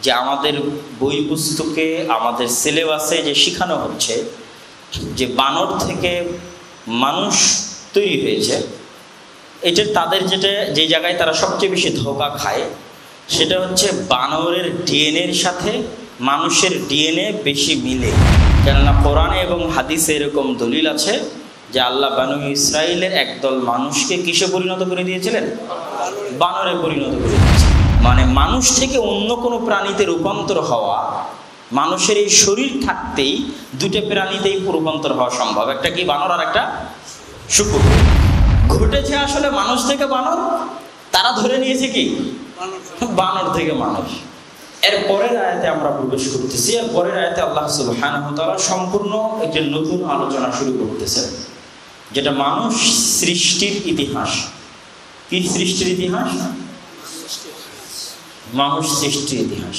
যে আমাদের বই পুস্তকে, আমাদের সিলেবাসে যে শেখানো হচ্ছে যে বানর থেকে মানুষ তৈরি হয়েছে, এটা তাদের যে জায়গায় তারা সবচেয়ে বেশি ধোঁকা খায় সেটা হচ্ছে বানরের ডিএনএর সাথে মানুষের ডিএনএ বেশি মিলে। কেননা কোরআনে এবং হাদিসে এরকম দলিল আছে যে আল্লাহ বানু ইসরাইলের একদল মানুষকে কিসে পরিণত করে দিয়েছিলেন? বানরে পরিণত করে দিয়েছিলেন। মানে মানুষ থেকে অন্য কোনো প্রাণীতে রূপান্তর হওয়া, মানুষের এই শরীর থাকতেই দুটো প্রাণীতেই রূপান্তর হওয়া সম্ভব। একটা কি বানর আর একটা শুকুর। ঘটেছে আসলে মানুষ থেকে বানর, তারা ধরে নিয়েছে কি বানর থেকে মানুষ। এর পরের আয়াতে আমরা প্রবেশ করতেছি। এর পরের আয়াতে আল্লাহ সুবহানাহু ওয়া তাআলা সম্পূর্ণ একটি নতুন আলোচনা শুরু করতেছেন, যেটা মানুষ সৃষ্টির ইতিহাস। কি সৃষ্টির ইতিহাস? মানুষ সৃষ্টির ইতিহাস।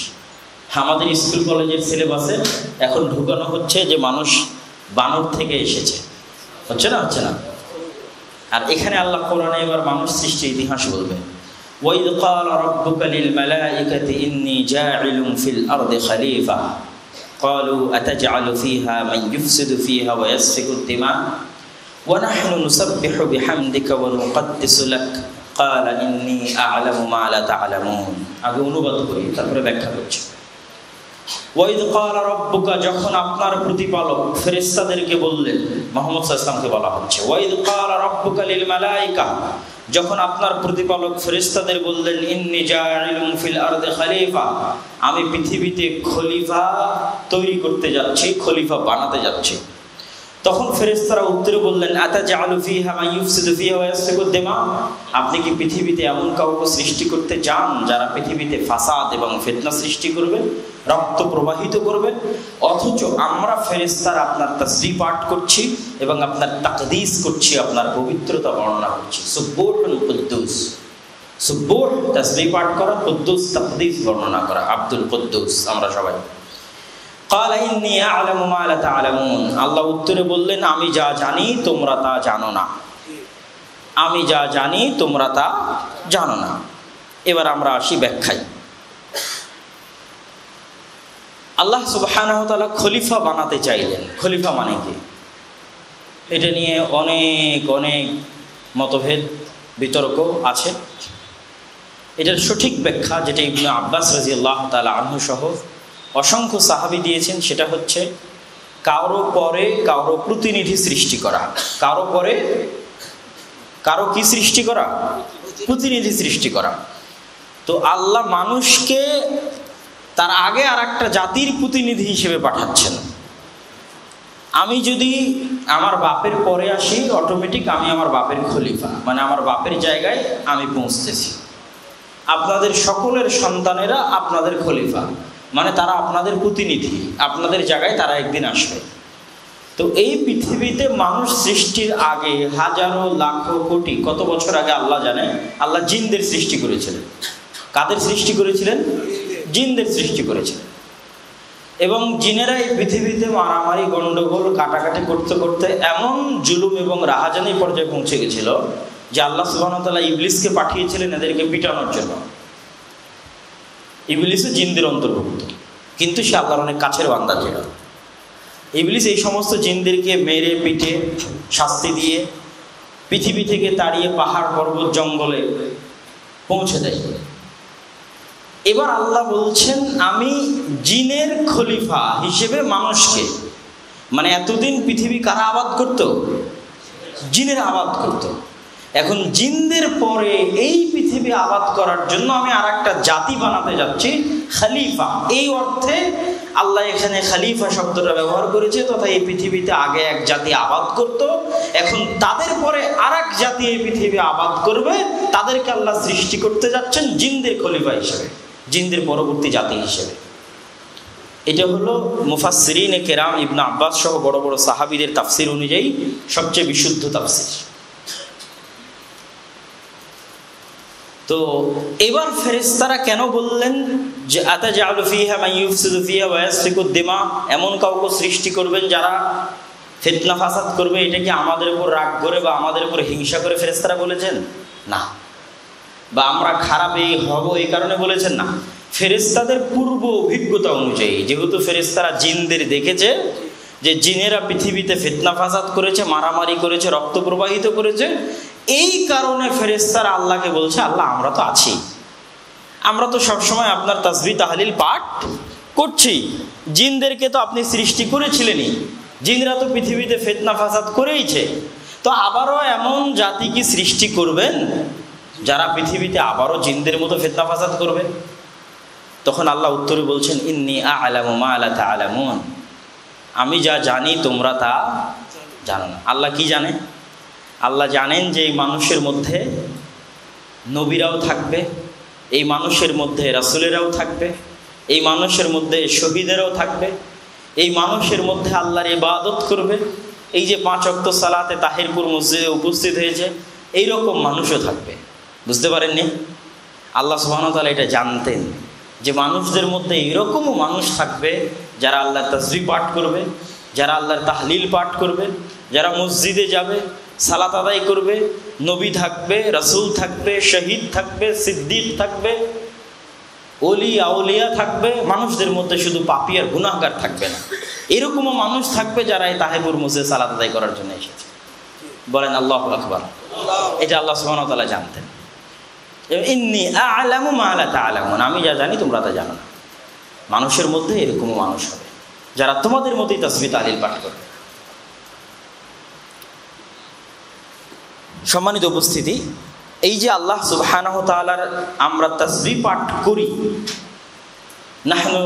আমাদের স্কুল কলেজের সিলেবাসে এখন ঢুকানো হচ্ছে যে মানুষ বানর থেকে এসেছে, হচ্ছে না? হচ্ছে না। আর এখানে আল্লাহ কোরআনে এবার মানুষ সৃষ্টির ইতিহাস বলবে। وَإِذْ قَالَ رَبُّكَ لِلْمَلَائِكَةِ إِنِّي جَاعِلٌ فِي الْأَرْضِ خَلِيفَةً قَالُوا أَتَجْعَلُ فِيهَا مَنْ يُفْسِدُ فِيهَا وَيَسْفِكُ الدِّمَاءَ وَنَحْنُ نُسَبِّحُ بِحَمْدِكَ وَنُقَدِّسُ لَكَ قَالَ إِنِّي أَعْلَمُ مَا لَا تَعْلَمُونَ। আগে অনুবাদ করি, তারপরে ব্যাখ্যা করছি। ওয়াইদ ক্বালা রাব্বুকা, যখন আপনার প্রতিপালক ফেরেশতাদেরকে বললেন, মুহাম্মদ সাল্লাল্লাহু আলাইহি ওয়াসাল্লামকে বলা হচ্ছে। ওয়াইদ ক্বালা রাব্বুকা লিল মালায়েকা, যখন আপনার প্রতিপালক ফেরেশতাদের বললেন, ইন্নী জাইলুন ফিল আরদি খলিফা, আমি পৃথিবীতে খলিফা তৈরি করতে যাচ্ছি, খলিফা বানাতে যাচ্ছি। তখন ফেরেশতারা উত্তরে বললেন, আতাজআলু ফিহা মান ইউফসিদু ফিহা ওয়া ইয়াসফিকু দিমা, আপনি কি পৃথিবীতে এমন কাউকে সৃষ্টি করতে চান যারা পৃথিবীতে ফাসাদ এবং ফিতনা সৃষ্টি করবে, রক্ত প্রবাহিত করবে? অথচ আমরা ফেরেশতারা আপনার তাসবিহ পাঠ করছি এবং আপনার তাকদীস করছি, আপনার পবিত্রতা বর্ণনা করছি। সুবহুল কুদ্দুস, সুবহুল তাসবিহ পাঠ করা, কুদ্দুস তাকদীস বর্ণনা করা, আব্দুল কুদ্দুস আমরা সবাই। قال إني أعلم ما لا تعلمون, আল্লাহ উত্তরে বললেন, আমি যা জানি তোমরা তা জানো না, আমি যা জানি তোমরা তা জানো না। এবার আমরা আসি ব্যাখ্যায়। আল্লাহ সুবহানাহু ওয়া তাআলা খলিফা বানাতে চাইলেন। খলিফা মানে কি? এটা নিয়ে অনেক অনেক মতভেদ বিতর্ক আছে। এটার সঠিক ব্যাখ্যা, যেটা ইবনে আব্বাস রাদিয়াল্লাহু তাআলা আনহু সহ অসংখ্য সাহাবী দিয়েছেন, সেটা হচ্ছে কারো পরে কারো প্রতিনিধি সৃষ্টি করা। কারো পরে কারো কি সৃষ্টি করা? প্রতিনিধি সৃষ্টি করা। তো আল্লাহ মানুষকে তার আগে আর একটা জাতির প্রতিনিধি হিসেবে পাঠাচ্ছেন। আমি যদি আমার বাপের পরে আসি, অটোমেটিক আমি আমার বাপের খলিফা, মানে আমার বাপের জায়গায় আমি পৌঁছতেছি। আপনাদের সকলের সন্তানেরা আপনাদের খলিফা, মানে তারা আপনাদের প্রতিনিধি, আপনাদের জায়গায় তারা একদিন আসবে। তো এই পৃথিবীতে মানুষ সৃষ্টির আগে হাজারো লাখো কোটি, কত বছর আগে আল্লাহ জানে, আল্লাহ জিনদের সৃষ্টি করেছিলেন। কাদের সৃষ্টি করেছিলেন? জিনদের সৃষ্টি করেছিলেন। এবং জিনেরা এই পৃথিবীতে মারামারি, গন্ডগোল, কাটাকাটি করতে করতে এমন জুলুম এবং রাহাজানি পর্যায়ে পৌঁছে গেছিল যে আল্লাহ সুবহানাহু ওয়া তাআলা ইবলিসকে পাঠিয়েছিলেন এদেরকে পিটানোর জন্য। ইবলিসও জিনদের অন্তর্ভুক্ত, কিন্তু সে আল্লাহর অনেক কাছের বান্দা ছিল। ইবলিস এই সমস্ত জিনদেরকে মেরে পিটে শাস্তি দিয়ে পৃথিবী থেকে তাড়িয়ে পাহাড় পর্বত জঙ্গলে পৌঁছে দেয়। এবার আল্লাহ বলছেন, আমি জিনের খলিফা হিসেবে মানুষকে, মানে এতদিন পৃথিবী কারা আবাদ করত? জিনের আবাদ করত। এখন জিনদের পরে এই পৃথিবী আবাদ করার জন্য আমি আর একটা জাতি বানাতে যাচ্ছি, খলিফা। এই অর্থে আল্লাহ এখানে খলিফা শব্দটা ব্যবহার করেছে। তথা এই পৃথিবীতে আগে এক জাতি আবাদ করত, এখন তাদের পরে আর এক জাতি এই পৃথিবী আবাদ করবে, তাদেরকে আল্লাহ সৃষ্টি করতে যাচ্ছেন জিনদের খলিফা হিসেবে, জিনদের পরবর্তী জাতি হিসেবে। এটা হলো মুফাসসিরিনে কেরাম ইবনে আব্বাস সহ বড় বড় সাহাবীদের তাফসীর অনুযায়ী সবচেয়ে বিশুদ্ধ তাফসীর। তো এবার ফেরেশতারা কেন বললেন যে আতাজআলু ফিহা মান ইউফসিদু ফিহা ওয়া ইয়াসফিকু দিমা, এমন কাউকে সৃষ্টি করবেন যারা ফিতনা ফাসাদ করবে? এটা কি আমাদের উপর রাগ করে বা আমাদের উপর হিংসা করে ফেরেশতারা বলেছেন? না। বা আমরা খারাপ এই হব এই কারণে বলেছেন? না। ফেরেশতাদের পূর্ব অভিজ্ঞতা অনুযায়ী, যেহেতু ফেরেশতারা জিনদের দেখেছে যে জিনেরা পৃথিবীতে ফিতনা ফাসাদ করেছে, মারামারি করেছে, রক্ত প্রবাহিত করেছে, এই কারণে ফেরেশতারা আল্লাহকে বলছে, আল্লাহ আমরা তো আছি, আমরা তো সবসময় আপনার তাসবিহ তাহলিল পাঠ করছি, জিনদেরকে তো আপনি সৃষ্টি করেছিলেনই, জিনরা তো পৃথিবীতে ফিতনা ফাসাদ করেইছে, তো আবারও এমন জাতি কি সৃষ্টি করবেন যারা পৃথিবীতে আবারও জিনদের মতো ফিতনা ফাসাদ করবে? তখন আল্লাহ উত্তরে বলছেন, ইন্নী আ'লামু মা লা তা'লামুন, আমি যা জানি তোমরা তা জানো না। আল্লাহ কি জানে? আল্লাহ জানেন যে এই মানুষের মধ্যে নবীরাও থাকবে, এই মানুষের মধ্যে রাসূলেরাও থাকবে, এই মানুষের মধ্যে শহীদেরাও থাকবে, এই মানুষের মধ্যে আল্লাহর ইবাদত করবে, এই যে 5 ওয়াক্ত সালাতে তাহিরপুর মসজিদে উপস্থিত হয়েছে, এইরকম মানুষও থাকবে। বুঝতে পারেননি? আল্লাহ সুবহানাহু ওয়া তাআলা এটা জানতেন যে মানুষদের মধ্যে এরকমও মানুষ থাকবে যারা আল্লাহর তাসবিহ পাঠ করবে, যারা আল্লাহর তাহলিল পাঠ করবে, যারা মসজিদে যাবে, সালাত আদায় করবে, নবী থাকবে, রাসূল থাকবে, শহীদ থাকবে, সিদ্দিক থাকবে, ওলি আউলিয়া থাকবে, মানুষদের মধ্যে শুধু পাপী আর গুনাহগার থাকবে না, এরকমও মানুষ থাকবে যারা এই তাহিরপুর মসজিদে সালাত আদায় করার জন্য এসেছে। বলেন আল্লাহু আকবার। এটা আল্লাহ সুবহানাহু ওয়া তাআলা জানতেন। ইন্নী আ'লামু মা লা তা'লামুন, আমি যা জানি তোমরা তা জানো না। মানুষের মধ্যে এরকমও মানুষ হবে যারা তোমাদের মতোই তাসবিহ তাহলিল পাঠ করবে। সম্মানিত উপস্থিতি, এই যে আল্লাহ সুবহানাহু ওয়া তাআলার আমরা তাসবিহ পাঠ করি, নাহনু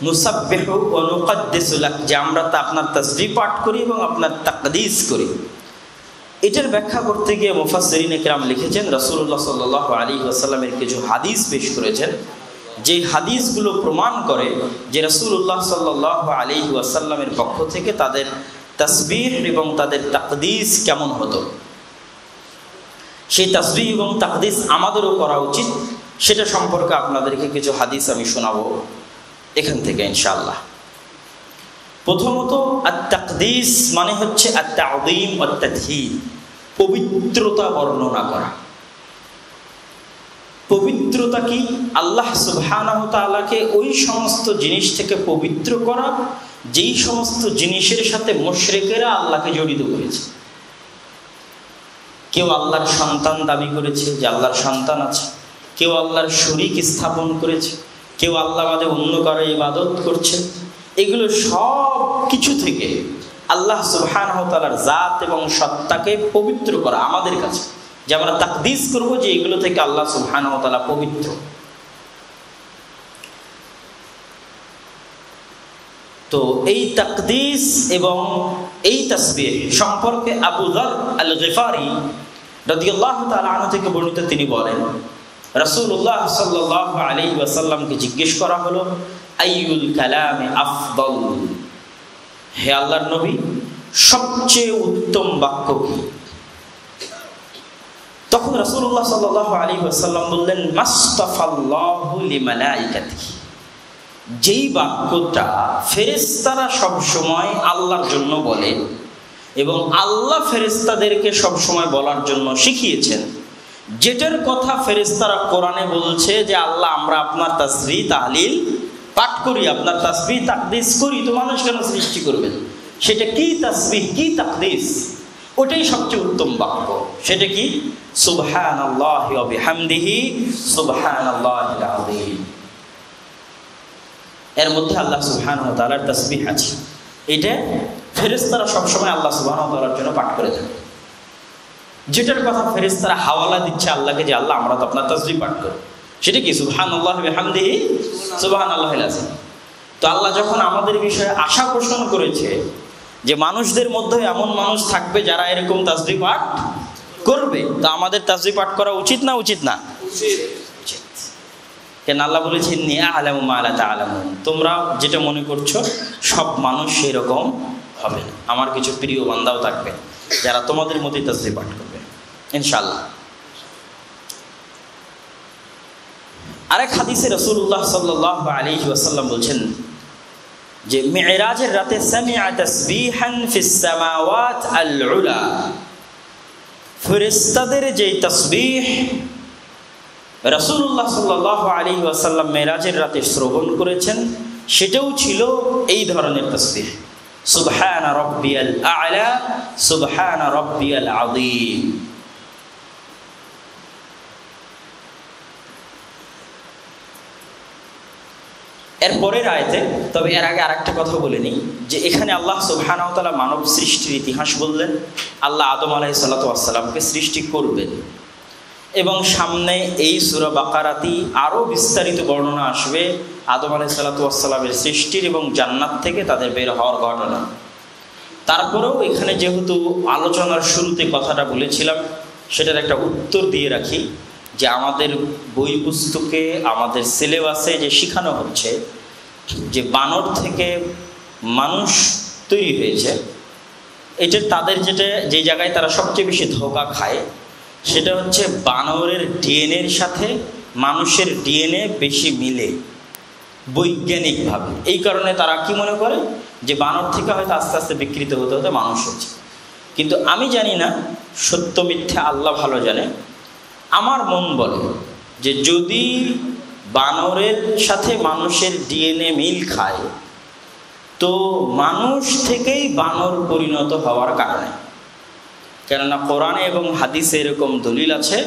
নুসাব্বিহু ওয়া নুকদ্দিসু লাক, যে আমরা তা আপনার তাসবিহ পাঠ করি এবং আপনার তাকদীস করি, এটার ব্যাখ্যা করতে গিয়ে মুফাসসিরিনে কেরাম লিখেছেন, রাসূলুল্লাহ সাল্লাল্লাহু আলাইহি ওয়াসাল্লামের কিছু হাদিস পেশ করেছেন, যে হাদিসগুলো প্রমাণ করে যে রাসূলুল্লাহ সাল্লাল্লাহু আলাইহি ওয়াসাল্লামের পক্ষ থেকে তাদের তাসবিহ এবং তাদের তাকদীস কেমন হতো। সেই তাসবিহ এবং তাকদীস আমাদেরও করা উচিত, সেটা সম্পর্কে আপনাদেরকে কিছু হাদিস আমি শোনাবো এখান থেকে ইনশাআল্লাহ। প্রথমত, আত-তাকদীস মানে হচ্ছে আত-তা'যীম ওয়া তাতহীর, পবিত্রতা বর্ণনা করা। পবিত্রতা কি? আল্লাহ সুবহানাহু ওয়া তাআলাকে ওই সমস্ত জিনিস থেকে পবিত্র করা যেই সমস্ত জিনিসের সাথে মুশরিকেরা আল্লাহকে জড়িত করেছে। কেউ আল্লাহর সন্তান দাবি করেছে যে আল্লাহর সন্তান আছে, কেউ আল্লাহর শরীক স্থাপন করেছে, কেউ আল্লাহ বাদে অন্য কারো ইবাদত করছে। এগুলো সব কিছু থেকে আল্লাহ সুবহানাহু ওয়া তাআলার জাত এবং সত্তাকে পবিত্র করা আমাদের কাছে, যে আমরা তাকদীস করব যে এগুলো থেকে আল্লাহ সুবহানাহু ওয়া তাআলা পবিত্র। তো এই তাকদীস এবং এই তাসবিহ সম্পর্কে আবু যর আল গিফারি রাদিয়াল্লাহু তাআলা আনহু থেকে বর্ণিত, তিনি বলেন, রাসূলুল্লাহ সাল্লাল্লাহু আলাইহি ওয়াসাল্লামকে জিজ্ঞেস করা হলো, আইয়ুল কালামে আফদল, হে আল্লাহর নবী সবচেয়ে উত্তম বাক্য কি? তখন রাসূলুল্লাহ সাল্লাল্লাহু আলাইহি ওয়াসাল্লাম বললেন, মাসতাফাল্লাহু লিমালাইকাতিহি, যেই বাক্যটা ফেরেশতারা সব সময় আল্লাহর জন্য বলে এবং আল্লাহ ফেরেশতাদেরকে সব সময় বলার জন্য শিখিয়েছেন, যেটার কথা ফেরেশতারা কোরআনে বলছে যে আল্লাহ আমরা আপনার তাসবিহ তাহলিল পাঠ করি, আপনার তাসবিহ তাকদীস করি, তো মানুষ কেন সৃষ্টি করবেন? সেটা কি তাসবিহ, কি তাকদীস? ওটাই সবচেয়ে উত্তম বাক্য। সেটা কি? সুবহানাল্লাহি ওয়া বিহামদিহি সুবহানাল্লাহিল আযীম। এর মধ্যে আল্লাহ সুবহানাহু ওয়া তাআলার তাসবিহ আছে। এটা ফেরেশতারা সবসময় আল্লাহ সুবহানাহু ওয়া তাআলার জন্য পাঠ করে থাকে। যেটার কথা ফেরেশতারা হাওয়ালা দিচ্ছে আল্লাহকে যে আল্লাহ আমরা তো আপনার তাসবিহ পাঠ করি, সেটা কি? সুবহানাল্লাহি ওয়া বিহামদিহি সুবহানাল্লাহিল আযীম। তো আল্লাহ যখন আমাদের বিষয়ে আশা পোষণ করেছে যে মানুষদের মধ্যে এমন মানুষ থাকবে যারা এরকম তাসবিহ পাঠ করবে, তো আমাদের তাসবিহ পাঠ করা উচিত না উচিত না? উচিত। কেন আল্লাহ বলেছেন, ইন্নী আ'লামু মা লা তা'লামুন, তোমরা যেটা মনে করছো সব মানুষ সেরকম হবে না, আমার কিছু প্রিয় বান্দাও থাকবে যারা তোমাদের মতোই তাসবিহ পাঠ করবে ইনশাআল্লাহ। আরেক হাদিসে রাসূলুল্লাহ সাল্লাল্লাহু আলাইহি ওয়াসাল্লাম বলছেন যে মি'রাজের রাতে সামি'a তাসবিহান ফিস সামাওয়াত আল উলা, ফেরেশতাদের যেই তাসবিহ রাসূলুল্লাহ সাল্লাল্লাহু আলাইহি ওয়াসাল্লাম মেরাজের রাতে শ্রবণ করেছেন, সেটাও ছিল এই ধরনের তাসবিহ, সুবহান রাব্বিয়াল আ'লা সুবহান রাব্বিয়াল আযীম। এরপরের আয়াতে, তবে এর আগে আরেকটা কথা বলে নিই, যে এখানে আল্লাহ সুবহানাহু ওয়া তাআলা মানব সৃষ্টির ইতিহাস বললেন। আল্লাহ আদম আলাইহিস সালাতু ওয়াস সালামকে সৃষ্টি করবেন, এবং সামনে এই সূরা বাকারাতেই আরও বিস্তারিত বর্ণনা আসবে আদম আলাইহিস সালাতু ওয়াস সালামের সৃষ্টির এবং জান্নাত থেকে তাদের বের হওয়ার ঘটনা। তারপরেও এখানে যেহেতু আলোচনার শুরুতে কথাটা বলেছিলাম, সেটার একটা উত্তর দিয়ে রাখি, যে আমাদের বই পুস্তকে, আমাদের সিলেবাসে যে শেখানো হচ্ছে যে বানর থেকে মানুষ তৈরি হয়েছে, এটা তাদের যে জায়গায় তারা সবচেয়ে বেশি ধোঁকা খায়, সেটা হচ্ছে বানরের ডিএনএর সাথে মানুষের ডিএনএ বেশি মিলে বৈজ্ঞানিকভাবে। এই কারণে তারা কি মনে করে যে বানর থেকে হয়তো আস্তে আস্তে বিকৃত হতে হতে মানুষ হচ্ছে। কিন্তু আমি জানি না, সত্য মিথ্যা আল্লাহ ভালো জানে। আমার মন বলে যে যদি বানরের সাথে মানুষের ডিএনএ মিল খায়, তো মানুষ থেকেই বানর পরিণত হওয়ার কারণে, কেননা কোরআনে এবং হাদিসে এরকম দলিল আছে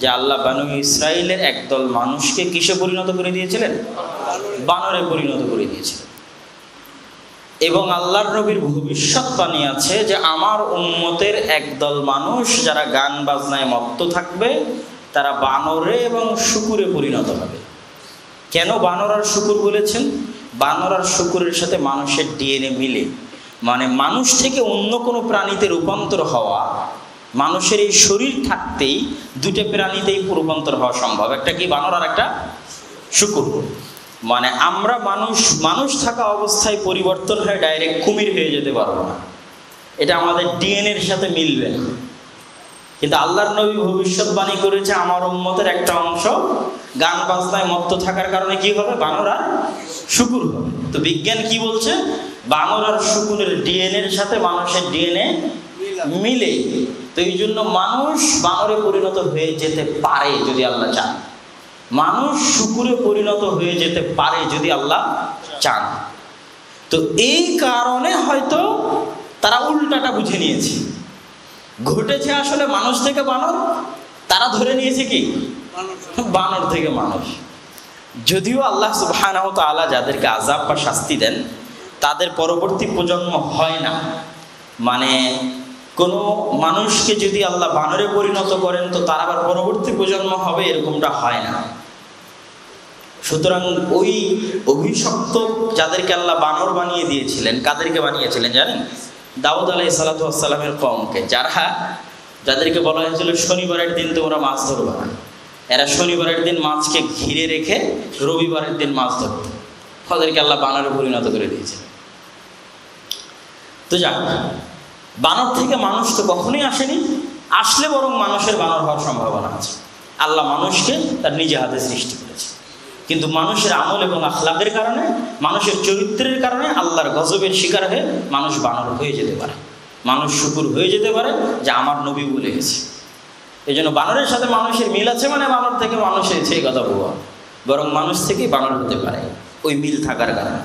যে আল্লাহ বানু ইসরাইলের একদল মানুষকে কিসে পরিণত করে দিয়েছিলেন? বানরে পরিণত করে দিয়েছিলেন। এবং আল্লাহর নবীর ভবিষ্যৎবাণী আছে যে আমার উম্মতের একদল মানুষ যারা গান বাজনায় মত্ত থাকবে, তারা বানরে এবং শূকরে পরিণত হবে। কেন বানর আর শূকর বলেছেন? বানর আর শূকরের সাথে মানুষের ডিএনএ মিলে, মানে মানুষ থেকে অন্য কোনো প্রাণীতে রূপান্তর হওয়া, মানুষের এই শরীর থাকতেই দুটো প্রাণীতেই রূপান্তর হওয়া সম্ভব। একটা কি বানর আর একটা শূকর। মানে আমরা মানুষ থাকা অবস্থায় পরিবর্তন হয়ে ডাইরেক্ট কুমির হয়ে যেতে পারবো না, এটা আমাদের ডিএনএর সাথে মিলবে না। কিন্তু আল্লাহর নবী ভবিষ্যৎবাণী করেছে আমার উম্মতের একটা অংশ গান বাজনায় মত্ত থাকার কারণে কি হবে? বানর আর শূকর হবে। তো বিজ্ঞান কি বলছে? বানর আর শূকরের ডিএনএর সাথে মানুষের ডিএনএ মিলে, তো এই জন্য মানুষ বানরে পরিণত হয়ে যেতে পারে যদি আল্লাহ চান। মানুষ শূকরে পরিণত হয়ে যেতে পারে যদি আল্লাহ চান। তো এই কারণে হয়তো তারা উল্টাটা বুঝে নিয়েছে, ঘটেছে আসলে মানুষ থেকে বানর, তারা ধরে নিয়েছে কি বানর থেকে মানুষ। যদিও আল্লাহ সুবহানাহু ওয়া তাআলা যাদেরকে আযাব বা শাস্তি দেন তাদের পরবর্তী প্রজন্ম হয় না, মানে কোনো মানুষকে যদি আল্লাহ বানরে পরিণত করেন তো তার আবার পরবর্তী প্রজন্ম হবে, এরকমটা হয় না। সুতরাং ওই অভিশপ্ত যাদেরকে আল্লাহ বানর বানিয়ে দিয়েছিলেন, কাদেরকে বানিয়েছিলেন জানেন? দাউদ আলাইহিস সালাতু ওয়াস সালামের কওমকে, যাদেরকে বলা হয়েছিল শনিবারের দিন তোমরা মাছ ধরবা না। এরা শনিবারের দিন মাছকে ঘিরে রেখে রবিবারের দিন মাছ ধরত, তাদেরকে আল্লাহ বানরে পরিণত করে দিয়েছে। তো যাক, বানর থেকে মানুষ তো কখনোই আসেনি, আসলে বরং মানুষের বানর হওয়ার সম্ভাবনা আছে। আল্লাহ মানুষকে তার নিজে হাতে সৃষ্টি করেছে, কিন্তু মানুষের আমল এবং আখলাকের কারণে, মানুষের চরিত্রের কারণে আল্লাহর গজবের শিকার হয়ে মানুষ বানর হয়ে যেতে পারে, মানুষ শূকর হয়ে যেতে পারে, যা আমার নবী বলে গেছে। এই জন্য বানরের সাথে মানুষের মিল আছে মানে বানর থেকে মানুষ হয়েছে এই কথা বলবো, বরং মানুষ থেকেই বানর হতে পারে ওই মিল থাকার কারণে।